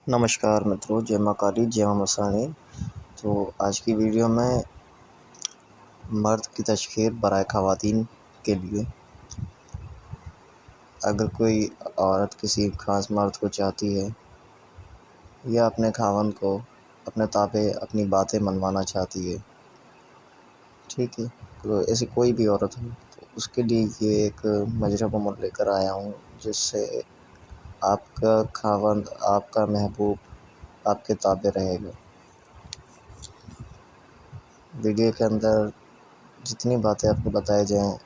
नमस्कार मित्रों, जय माँ काली, जय माँ मसाणी। तो आज की वीडियो में मर्द की तशख़ीर बराए ख़वातीन के लिए, अगर कोई औरत किसी ख़ास मर्द को चाहती है या अपने ख़ावंद को अपने ताबे अपनी बातें मनवाना चाहती है, ठीक है, तो ऐसी कोई भी औरत हो तो उसके लिए ये एक मजरब अमल लेकर आया हूँ, जिससे आपका ख़ावंद, आपका महबूब आपके ताबे रहेगा। वीडियो के अंदर जितनी बातें आपको बताई जाएँ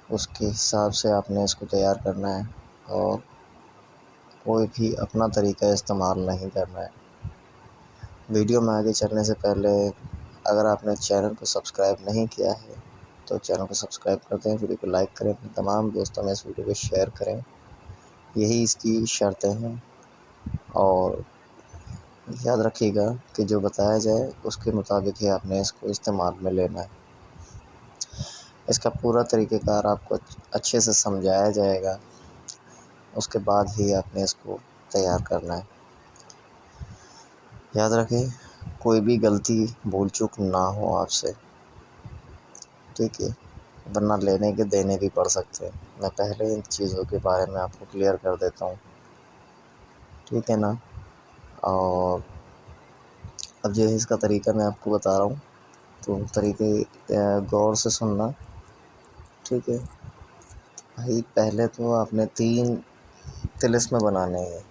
उसके हिसाब से आपने इसको तैयार करना है और कोई भी अपना तरीका इस्तेमाल नहीं करना है। वीडियो में आगे चलने से पहले अगर आपने चैनल को सब्सक्राइब नहीं किया है तो चैनल को सब्सक्राइब कर दें, वीडियो को लाइक करें, अपने तमाम दोस्तों में इस वीडियो को शेयर करें। यही इसकी शर्तें हैं और याद रखिएगा कि जो बताया जाए उसके मुताबिक ही आपने इसको इस्तेमाल में लेना है। इसका पूरा तरीक़ेकार आपको अच्छे से समझाया जाएगा, उसके बाद ही आपने इसको तैयार करना है। याद रखें, कोई भी गलती भूल चूक ना हो आपसे, ठीक है, वरना लेने के देने भी पड़ सकते हैं। मैं पहले इन चीज़ों के बारे में आपको क्लियर कर देता हूँ, ठीक है ना। और अब जो है इसका तरीका मैं आपको बता रहा हूँ, तो तरीके गौर से सुनना, ठीक है भाई। पहले तो आपने 3 तिलिस्म बनाने हैं,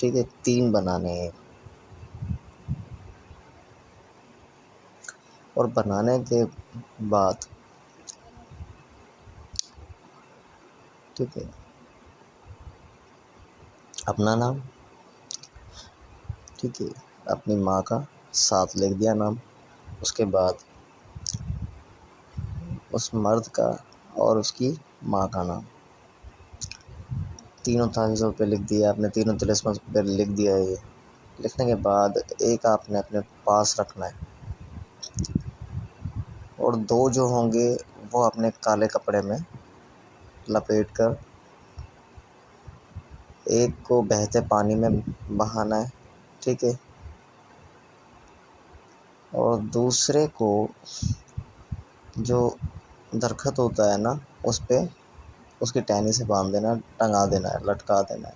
ठीक है, 3 बनाने हैं। और बनाने के बाद, ठीक है, अपना नाम, ठीक है, अपनी माँ का साथ लिख दिया नाम, उसके बाद उस मर्द का और उसकी माँ का नाम, तीनों तावीज़ों पे लिख दिया आपने, तीनों तिलिस्म पे लिख दिया। ये लिखने के बाद एक आपने अपने पास रखना है और 2 जो होंगे वो अपने काले कपड़े में लपेट कर एक को बहते पानी में बहाना है, ठीक है, और दूसरे को जो दरख़त होता है ना, उस पे उसकी टहनी से बांध देना, टंगा देना है, लटका देना है।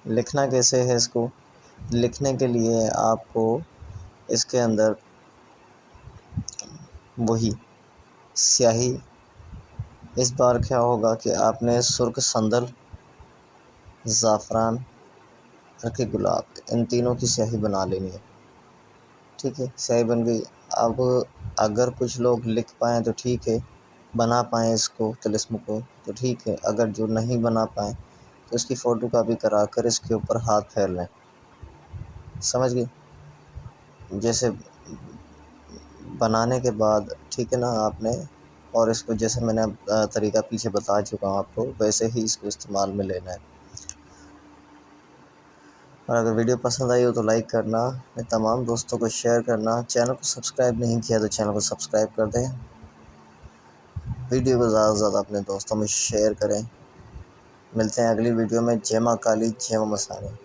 लिखना कैसे है इसको? लिखने के लिए आपको इसके अंदर वही स्याही, इस बार क्या होगा कि आपने सुर्ख संदल, ज़ाफ़रान, हल्के गुलाब, इन तीनों की स्याही बना लेनी है, ठीक है। स्याही बन गई। अब अगर कुछ लोग लिख पाएँ तो ठीक है, बना पाएँ इसको तिलिस्म को तो ठीक है, अगर जो नहीं बना पाएँ तो इसकी फ़ोटोकॉपी करा कर इसके ऊपर हाथ फेर लें, समझ गए। जैसे बनाने के बाद, ठीक है ना, आपने और इसको जैसे मैंने तरीका पीछे बता चुका हूँ आपको, वैसे ही इसको इस्तेमाल में लेना है। और अगर वीडियो पसंद आई हो तो लाइक करना, अपने तमाम दोस्तों को शेयर करना, चैनल को सब्सक्राइब नहीं किया तो चैनल को सब्सक्राइब कर दें, वीडियो को ज़्यादा से ज़्यादा अपने दोस्तों में शेयर करें। मिलते हैं अगली वीडियो में। जय माँ काली, जय माँ मसाणी।